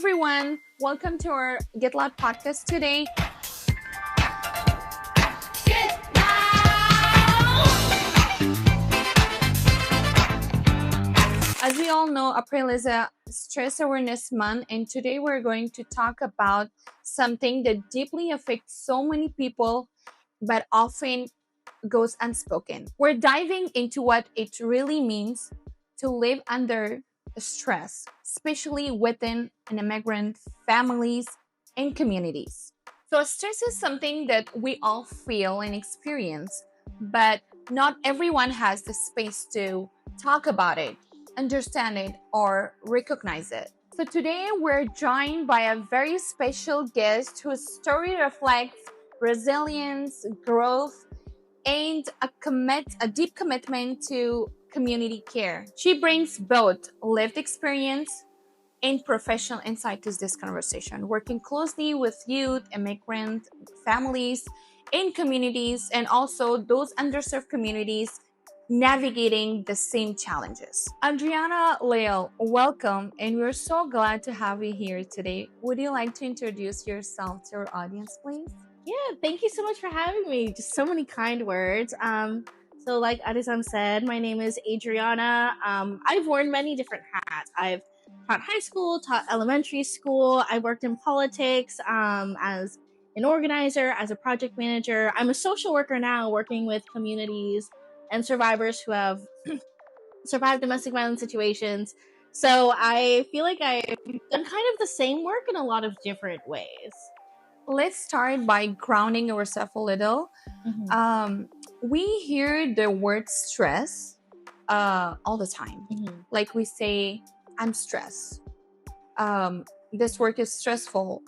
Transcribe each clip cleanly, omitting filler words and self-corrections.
everyone. Welcome to our Get Loud podcast today. As we all know, April is a stress awareness month, and today we're going to talk about something that deeply affects so many people, but often goes unspoken. We're diving into what it really means to live under stress, especially within an immigrant families and communities. So stress is something that we all feel and experience, but not everyone has the space to talk about it, understand it, or recognize it. So today we're joined by a very special guest whose story reflects resilience, growth, and a deep commitment to community care. She brings both lived experience and professional insight to this conversation, working closely with youth, immigrant families, and communities, and also those underserved communities navigating the same challenges. Adriana Leal, welcome, and we're so glad to have you here today. Would you like to introduce yourself to our audience, please? Yeah, thank you so much for having me. Just so many kind words. So like Adizan said, my name is Adriana. I've worn many different hats. I've taught high school, taught elementary school. I worked in politics as an organizer, as a project manager. I'm a social worker now, working with communities and survivors who have survived domestic violence situations. So I feel like I've done kind of the same work in a lot of different ways. Let's start by grounding ourselves a little. We hear the word stress all the time. Like we say, I'm stressed. This work is stressful.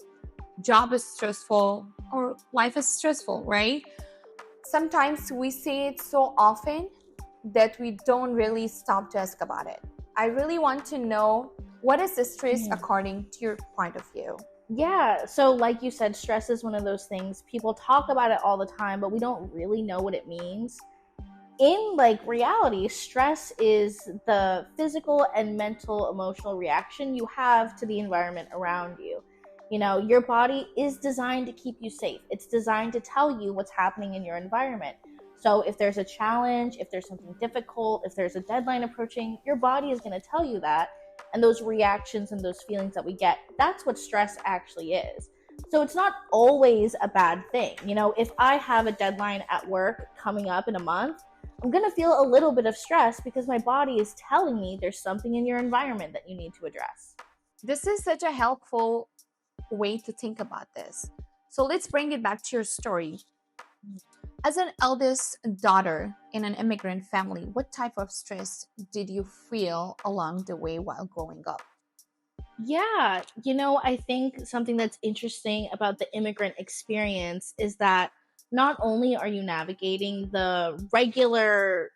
Job is stressful. Or life is stressful, right? Sometimes we say it so often that we don't really stop to ask about it. I really want to know, what is the stress according to your point of view? Yeah, so like you said, stress is one of those things. People talk about it all the time, but we don't really know what it means. In reality, stress is the physical and mental emotional reaction you have to the environment around you. You know, your body is designed to keep you safe. It's designed to tell you what's happening in your environment. So if there's a challenge, if there's something difficult, if there's a deadline approaching, your body is going to tell you that. And those reactions and those feelings that we get, that's what stress actually is. So it's not always a bad thing. You know, if I have a deadline at work coming up in a month, I'm going to feel a little bit of stress because my body is telling me there's something in your environment that you need to address. This is such a helpful way to think about this. So let's bring it back to your story. As an eldest daughter in an immigrant family, what type of stress did you feel along the way while growing up? Yeah, I think something that's interesting about the immigrant experience is that not only are you navigating the regular,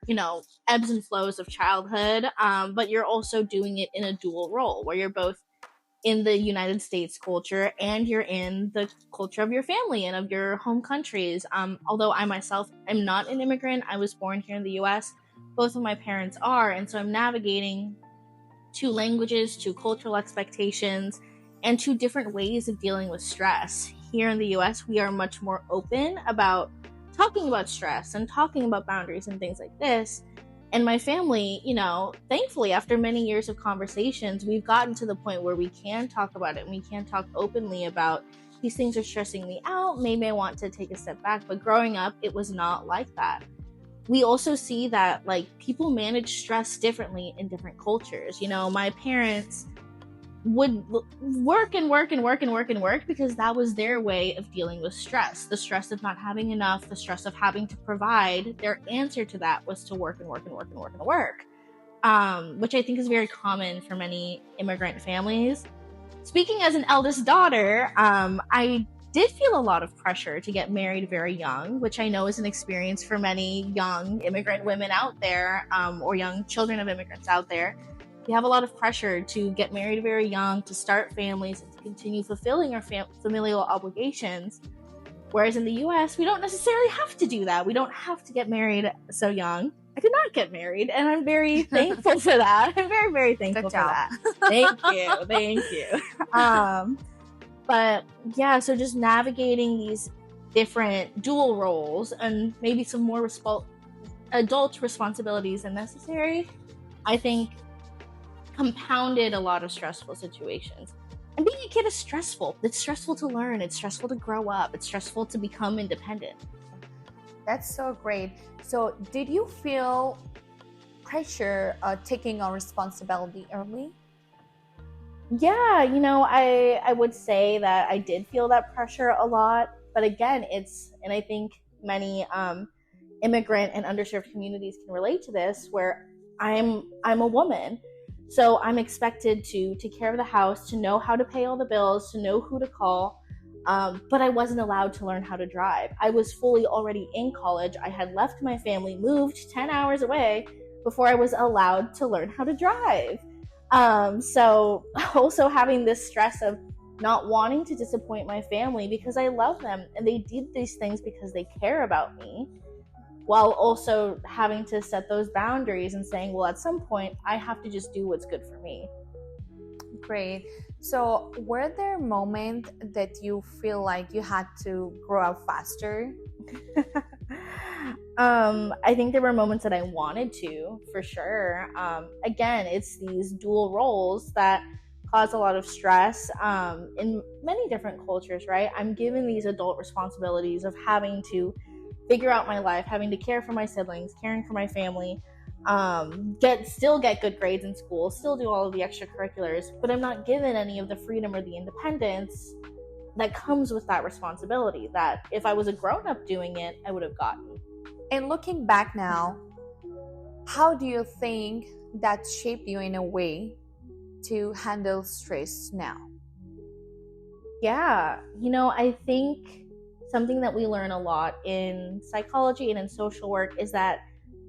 ebbs and flows of childhood, but you're also doing it in a dual role where you're both in the United States culture and you're in the culture of your family and of your home countries. Although I myself am not an immigrant, I was born here in the US. Both of my parents are, and so I'm navigating two languages, two cultural expectations, and two different ways of dealing with stress. Here in the US, we are much more open about talking about stress and talking about boundaries and things like this. And my family, thankfully, after many years of conversations, we've gotten to the point where we can talk about it and we can talk openly about these things are stressing me out. Maybe I want to take a step back. But growing up, it was not like that. We also see that people manage stress differently in different cultures. My parents would work because that was their way of dealing with stress. The stress of not having enough, the stress of having to provide. Their answer to that was to work, which I think is very common for many immigrant families. Speaking as an eldest daughter, I did feel a lot of pressure to get married very young, which I know is an experience for many young immigrant women out there, or young children of immigrants out there. We have a lot of pressure to get married very young, to start families, and to continue fulfilling our familial obligations. Whereas in the US, we don't necessarily have to do that. We don't have to get married so young. I did not get married, and I'm very thankful for that. I'm very, very thankful for that. Thank you. um, but yeah, so just navigating these different dual roles and maybe some more adult responsibilities than necessary, I think compounded a lot of stressful situations. And being a kid is stressful. It's stressful to learn, it's stressful to grow up, it's stressful to become independent. That's so great. So, did you feel pressure taking on responsibility early? Yeah, I would say that I did feel that pressure a lot, but again, and I think many immigrant and underserved communities can relate to this, where I'm a woman, so I'm expected to take care of the house, to know how to pay all the bills, to know who to call. But I wasn't allowed to learn how to drive. I was fully already in college. I had left my family, moved 10 hours away before I was allowed to learn how to drive. So also having this stress of not wanting to disappoint my family because I love them and they did these things because they care about me, while also having to set those boundaries and saying, well, at some point, I have to just do what's good for me. Great. So, were there moments that you feel like you had to grow up faster? I think there were moments that I wanted to, for sure. Again, it's these dual roles that cause a lot of stress in many different cultures, right? I'm given these adult responsibilities of having to figure out my life, having to care for my siblings, caring for my family, get good grades in school, still do all of the extracurriculars, but I'm not given any of the freedom or the independence that comes with that responsibility that if I was a grown up doing it, I would have gotten. And looking back now, how do you think that shaped you in a way to handle stress now? Yeah, I think something that we learn a lot in psychology and in social work is that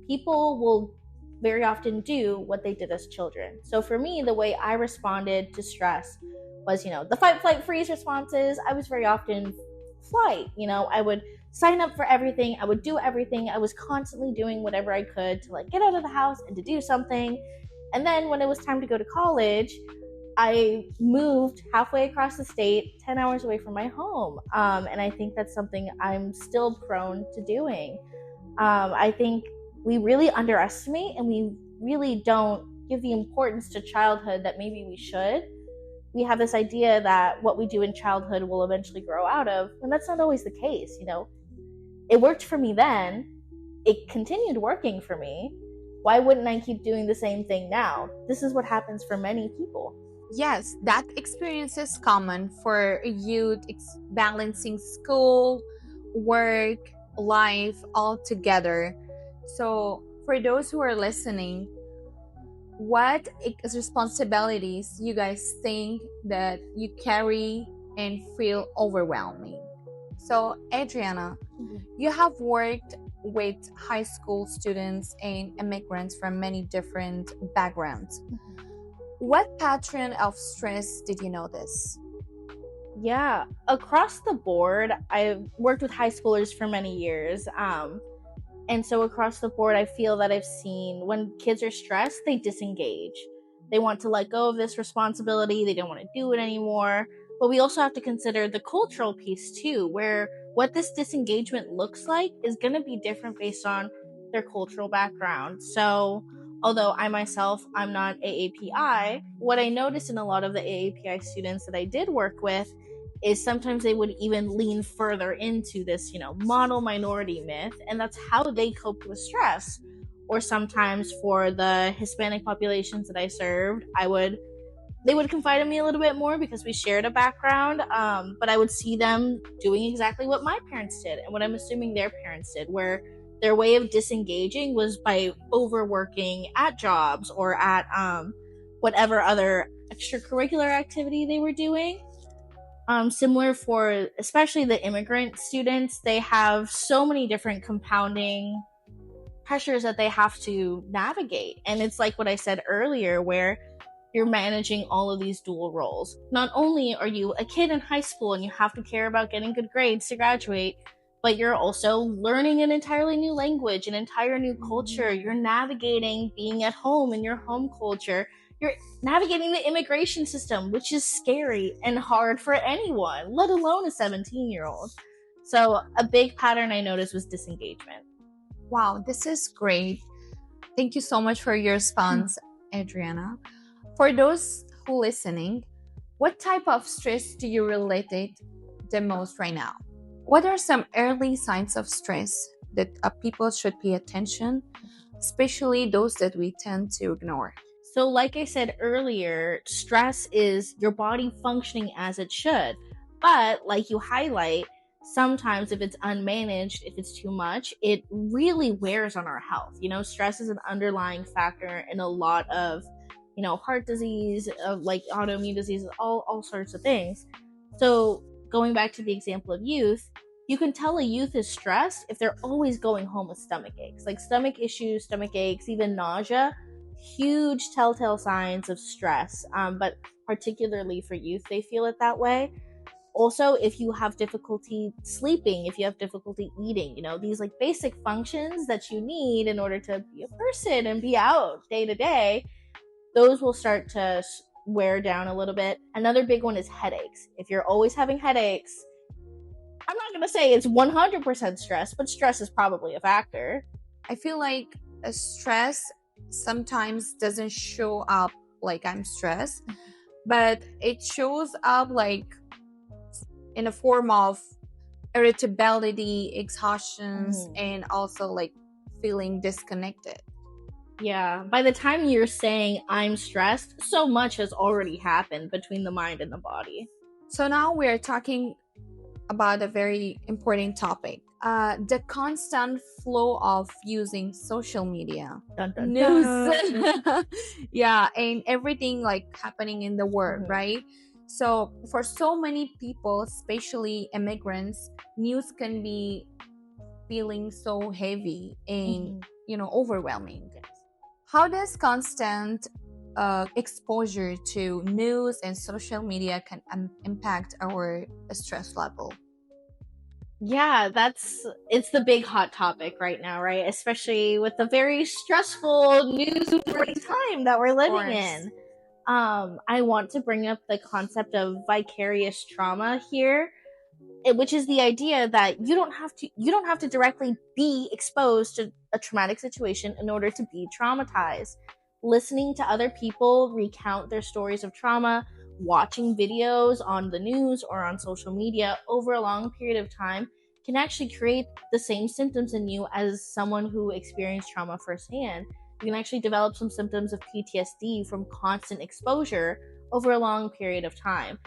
people will very often do what they did as children. So for me, the way I responded to stress was, the fight, flight, freeze responses. I was very often flight. I would sign up for everything. I would do everything. I was constantly doing whatever I could to get out of the house and to do something. And then when it was time to go to college, I moved halfway across the state, 10 hours away from my home. And I think that's something I'm still prone to doing. I think we really underestimate and we really don't give the importance to childhood that maybe we should. We have this idea that what we do in childhood will eventually grow out of, and that's not always the case. It worked for me then, it continued working for me. Why wouldn't I keep doing the same thing now? This is what happens for many people. Yes, that experience is common for youth balancing school, work, life all together. So, for those who are listening, what responsibilities you guys think that you carry and feel overwhelming? So, Adriana, you have worked with high school students and immigrants from many different backgrounds. What pattern of stress did you notice? Yeah, across the board, I've worked with high schoolers for many years. And so across the board, I feel that I've seen when kids are stressed, they disengage. They want to let go of this responsibility. They don't want to do it anymore. But we also have to consider the cultural piece too, where what this disengagement looks like is going to be different based on their cultural background. So, although I myself, I'm not AAPI, what I noticed in a lot of the AAPI students that I did work with is sometimes they would even lean further into this, model minority myth, and that's how they coped with stress. Or sometimes for the Hispanic populations that I served, they would confide in me a little bit more because we shared a background, but I would see them doing exactly what my parents did and what I'm assuming their parents did, where their way of disengaging was by overworking at jobs or at whatever other extracurricular activity they were doing. Similar for especially the immigrant students, they have so many different compounding pressures that they have to navigate. And it's like what I said earlier, where you're managing all of these dual roles. Not only are you a kid in high school and you have to care about getting good grades to graduate, but you're also learning an entirely new language, an entire new culture. You're navigating being at home in your home culture. You're navigating the immigration system, which is scary and hard for anyone, let alone a 17-year-old. So a big pattern I noticed was disengagement. Wow, this is great. Thank you so much for your response, Adriana. For those who listening, what type of stress do you relate it the most right now? What are some early signs of stress that people should pay attention, especially those that we tend to ignore? So, like I said earlier, stress is your body functioning as it should. But, like you highlight, sometimes if it's unmanaged, if it's too much, it really wears on our health. Stress is an underlying factor in a lot of, heart disease, like autoimmune diseases, all sorts of things. So, going back to the example of youth, you can tell a youth is stressed if they're always going home with stomach aches, like stomach issues, stomach aches, even nausea. Huge telltale signs of stress, but particularly for youth, they feel it that way. Also, if you have difficulty sleeping, if you have difficulty eating, these like basic functions that you need in order to be a person and be out day to day, those will start to wear down a little bit. Another big one is headaches. If you're always having headaches, I'm not going to say it's 100% stress, but stress is probably a factor. I feel like a stress sometimes doesn't show up like I'm stressed, but it shows up like in a form of irritability, exhaustions, and also like feeling disconnected. Yeah, by the time you're saying I'm stressed, so much has already happened between the mind and the body. So now we're talking about a very important topic. The constant flow of using social media, Dun, dun, news, dun. yeah, and everything like happening in the world, right? So for so many people, especially immigrants, news can be feeling so heavy and overwhelming. How does constant exposure to news and social media can impact our stress level? Yeah, it's the big hot topic right now, right? Especially with the very stressful news time that we're living in. I want to bring up the concept of vicarious trauma here, which is the idea that you don't have to directly be exposed to a traumatic situation in order to be traumatized. Listening to other people recount their stories of trauma, watching videos on the news or on social media over a long period of time can actually create the same symptoms in you as someone who experienced trauma firsthand. You can actually develop some symptoms of PTSD from constant exposure over a long period of time.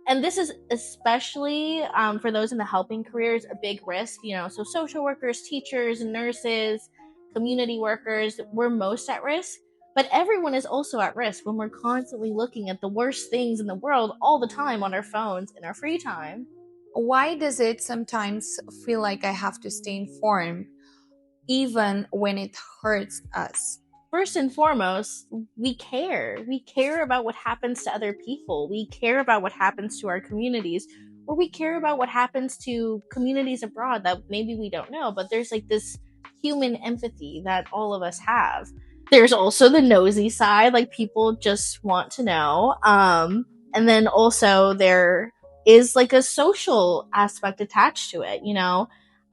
And this is especially for those in the helping careers a big risk. So social workers, teachers, nurses, community workers, we're most at risk. But everyone is also at risk when we're constantly looking at the worst things in the world all the time on our phones in our free time. Why does it sometimes feel like I have to stay informed even when it hurts us? First and foremost, we care. We care about what happens to other people. We care about what happens to our communities, or we care about what happens to communities abroad that maybe we don't know, but there's like this human empathy that all of us have. There's also the nosy side, like people just want to know. And then also there is like a social aspect attached to it.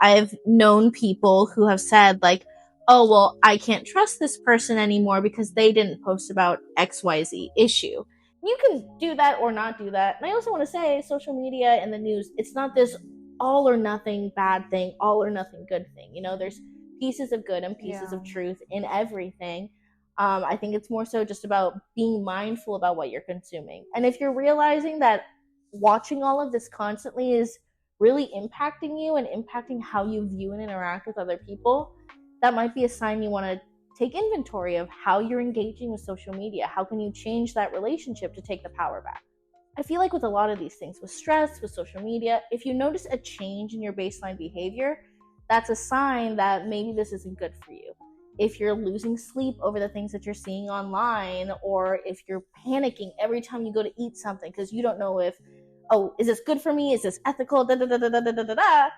I've known people who have said like, oh, well, I can't trust this person anymore because they didn't post about XYZ issue. You can do that or not do that. And I also want to say social media and the news, it's not this all or nothing bad thing, all or nothing good thing. There's pieces of good and pieces of truth in everything. I think it's more so just about being mindful about what you're consuming. And if you're realizing that watching all of this constantly is really impacting you and impacting how you view and interact with other people, that might be a sign you want to take inventory of how you're engaging with social media. How can you change that relationship to take the power back? I feel like with a lot of these things, with stress, with social media, if you notice a change in your baseline behavior, that's a sign that maybe this isn't good for you. If you're losing sleep over the things that you're seeing online, or if you're panicking every time you go to eat something because you don't know if, oh, is this good for me? Is this ethical? Da, da, da, da, da, da, da, da.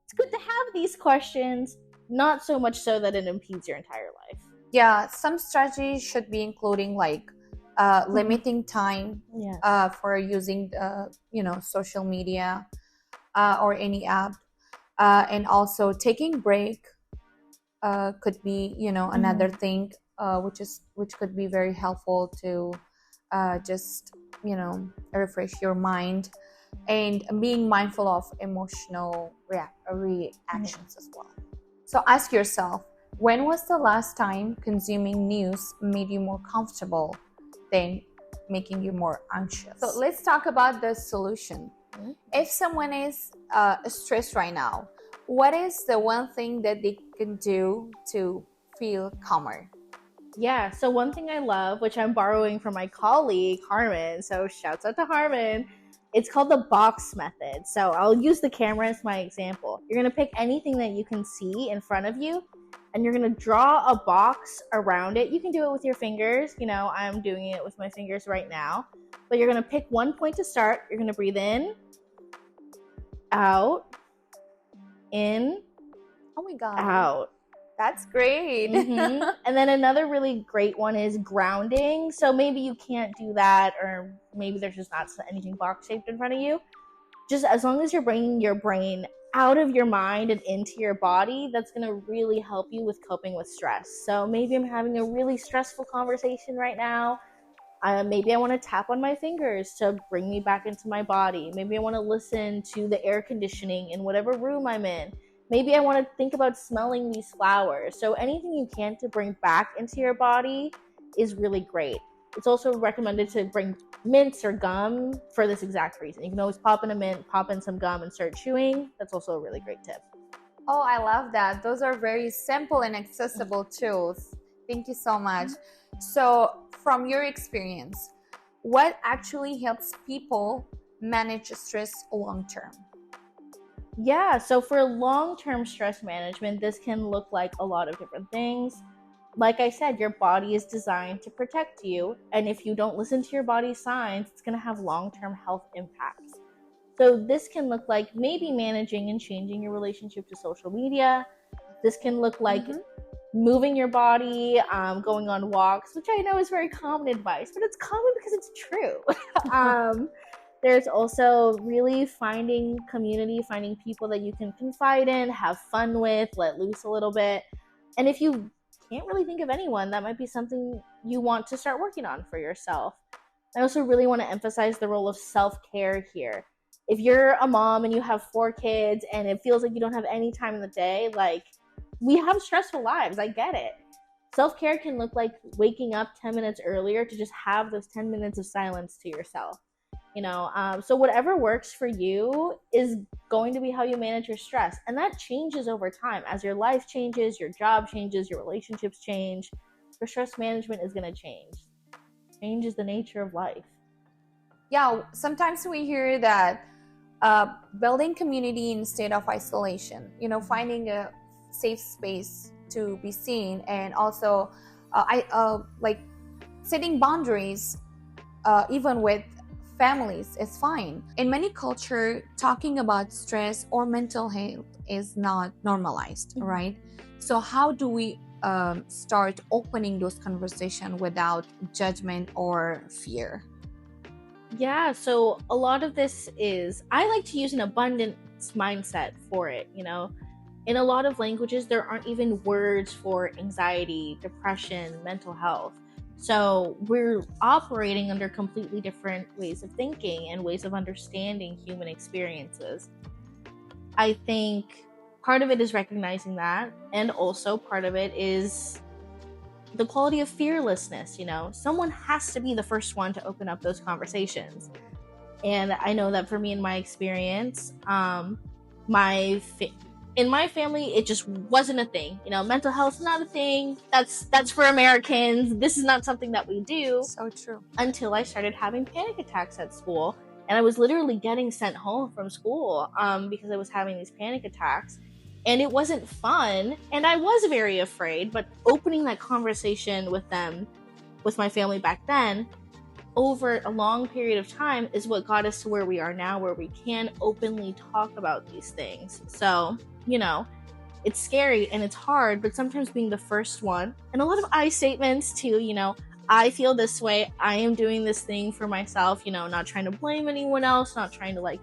It's good to have these questions, not so much so that it impedes your entire life. Yeah, some strategies should be including like limiting time Yes. for using social media or any app, and also taking break could be another Mhm. thing, which could be very helpful to just refresh your mind, and being mindful of emotional Mhm. reactions as well. So ask yourself, when was the last time consuming news made you more comfortable than making you more anxious? So let's talk about the solution. Mhm. If someone is stressed right now, what is the one thing that they can do to feel calmer? Yeah, so one thing I love, which I'm borrowing from my colleague Harmon, so shouts out to Harmon, it's called the box method. So I'll use the camera as my example. You're gonna pick anything that you can see in front of you, and you're gonna draw a box around it. You can do it with your fingers, I'm doing it with my fingers right now. But you're gonna pick one point to start. You're gonna breathe out, in, Oh my god, out. that's great. And then another really great one is grounding. So maybe you can't do that, or maybe there's just not anything box shaped in front of you. Just as long as you're bringing your brain out of your mind and into your body, that's going to really help you with coping with stress. So maybe I'm having a really stressful conversation right now. Maybe I want to tap on my fingers to bring me back into my body. Maybe I want to listen to the air conditioning in whatever room I'm in. Maybe I want to think about smelling these flowers. So anything you can to bring back into your body is really great. It's also recommended to bring mints or gum for this exact reason. You can always pop in a mint, pop in some gum, and start chewing. That's also a really great tip. Oh, I love that. Those are very simple and accessible tools. Thank you so much. So, from your experience, what actually helps people manage stress long term? Yeah, so for long term stress management, this can look like a lot of different things. Like I said, your body is designed to protect you. And if you don't listen to your body's signs, it's going to have long term health impacts. So, this can look like maybe managing and changing your relationship to social media. This can look like Mm-hmm. moving your body, going on walks, which I know is very common advice, but it's common because it's true. um, there's also really finding community, finding people that you can confide in, have fun with, let loose a little bit. And if you can't really think of anyone, that might be something you want to start working on for yourself. I also really want to emphasize the role of self care here. If you're a mom and you have 4 kids and it feels like you don't have any time in the day, like, we have stressful lives. I get it. Self care can look like waking up 10 minutes earlier to just have those 10 minutes of silence to yourself. So whatever works for you is going to be how you manage your stress. And that changes over time. As your life changes, your job changes, your relationships change, your stress management is going to change. Change is the nature of life. Yeah, sometimes we hear that building community instead of isolation, finding a safe space to be seen, and also I like setting boundaries even with families is fine. In many culture, talking about stress or mental health is not normalized, right? So how do we start opening those conversations without judgment or fear? Yeah, so a lot of this is, I like to use an abundance mindset for it. In a lot of languages, there aren't even words for anxiety, depression, mental health. So we're operating under completely different ways of thinking and ways of understanding human experiences. I think part of it is recognizing that, and also part of it is the quality of fearlessness. Someone has to be the first one to open up those conversations. And I know that for me, in my experience, my in my family, it just wasn't a thing. Mental health is not a thing. That's for Americans. This is not something that we do. So true. Until I started having panic attacks at school, and I was literally getting sent home from school because I was having these panic attacks. And it wasn't fun, and I was very afraid. But opening that conversation with them, with my family back then, over a long period of time, is what got us to where we are now, where we can openly talk about these things. So, it's scary and it's hard, but sometimes being the first one, and a lot of I statements too, I feel this way. I am doing this thing for myself, not trying to blame anyone else, not trying to like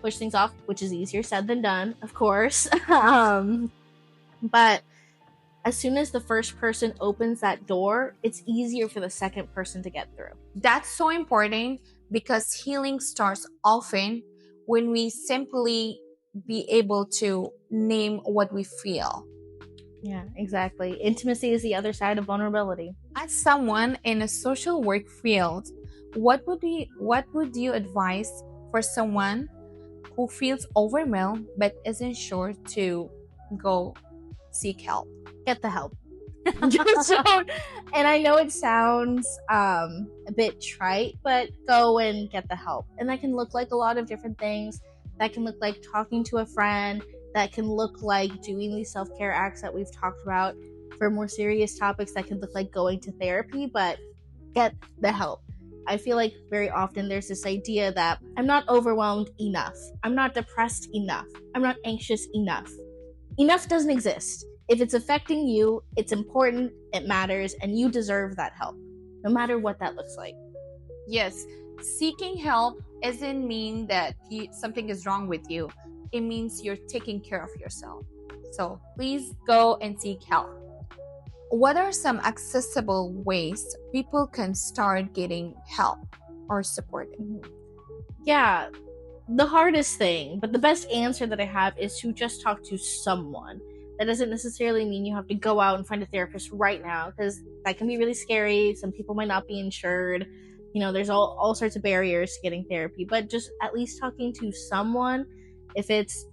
push things off, which is easier said than done, of course. But as soon as the first person opens that door, it's easier for the second person to get through. That's so important because healing starts often when we simply be able to name what we feel. Yeah, exactly. Intimacy is the other side of vulnerability. As someone in a social work field, what would you advise for someone who feels overwhelmed but isn't sure to go seek help? Get the help. And I know it sounds a bit trite, but go and get the help. And that can look like a lot of different things. That can look like talking to a friend. That can look like doing these self-care acts that we've talked about. For more serious topics, that can look like going to therapy, but get the help. I feel like very often there's this idea that I'm not overwhelmed enough. I'm not depressed enough. I'm not anxious enough. Enough doesn't exist. If it's affecting you, it's important, it matters, and you deserve that help, no matter what that looks like. Yes, seeking help doesn't mean that something is wrong with you. It means you're taking care of yourself. So please go and seek help. What are some accessible ways people can start getting help or support? Yeah, the hardest thing, but the best answer that I have is to just talk to someone. That doesn't necessarily mean you have to go out and find a therapist right now, because that can be really scary. Some people might not be insured. There's all sorts of barriers to getting therapy, but just at least talking to someone, if it's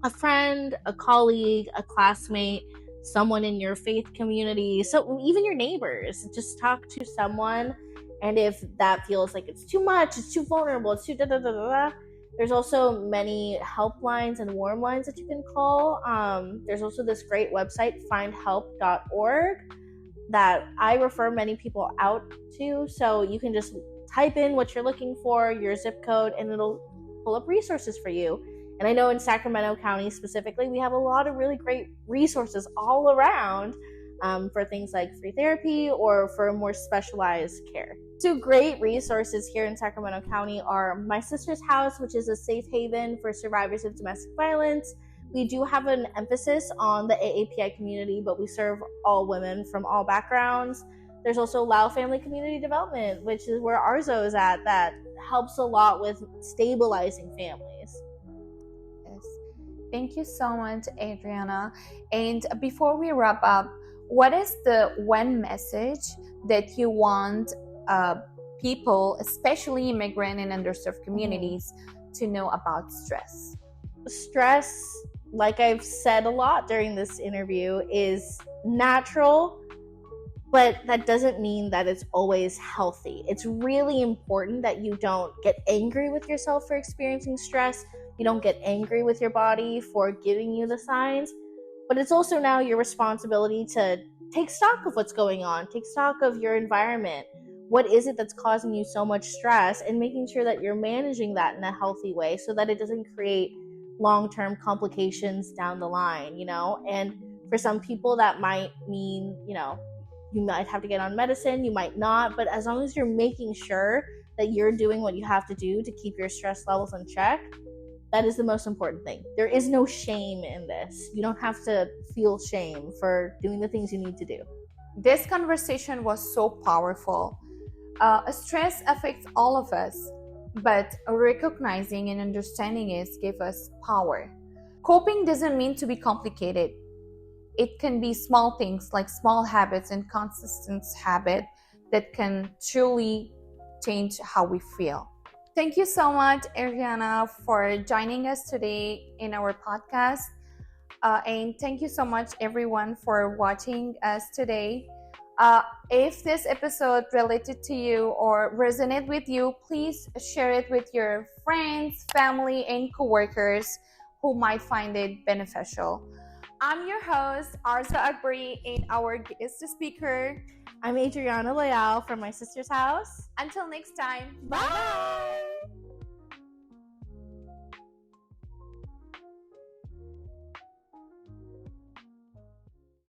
a friend, a colleague, a classmate, someone in your faith community, so even your neighbors, just talk to someone. And if that feels like it's too much, it's too vulnerable, it's too da-da-da-da-da, there's also many helplines and warm lines that you can call. There's also this great website, findhelp.org, that I refer many people out to. So you can just type in what you're looking for, your zip code, and it'll pull up resources for you. And I know in Sacramento County specifically, we have a lot of really great resources all around for things like free therapy or for more specialized care. Two great resources here in Sacramento County are My Sister's House, which is a safe haven for survivors of domestic violence. We do have an emphasis on the AAPI community, but we serve all women from all backgrounds. There's also Lao Family Community Development, which is where Arzo is at, that helps a lot with stabilizing families. Yes. Thank you so much, Adriana. And before we wrap up, what is the one message that you want people, especially immigrant and underserved communities, to know about stress? Stress, like I've said a lot during this interview, is natural, but that doesn't mean that it's always healthy. It's really important that you don't get angry with yourself for experiencing stress. You don't get angry with your body for giving you the signs. But it's also now your responsibility to take stock of what's going on, take stock of your environment. What is it that's causing you so much stress, and making sure that you're managing that in a healthy way so that it doesn't create long-term complications down the line, And for some people that might mean, you might have to get on medicine, you might not, but as long as you're making sure that you're doing what you have to do to keep your stress levels in check, that is the most important thing. There is no shame in this. You don't have to feel shame for doing the things you need to do. This conversation was so powerful. Stress affects all of us, but recognizing and understanding it gives us power. Coping doesn't mean to be complicated. It can be small things like small habits and consistent habit that can truly change how we feel. Thank you so much, Adriana, for joining us today in our podcast. And thank you so much, everyone, for watching us today. If this episode related to you or resonate with you, please share it with your friends, family, and coworkers who might find it beneficial. I'm your host, Arza Akbari, and our guest speaker. I'm Adriana Leal from My Sister's House. Until next time, bye!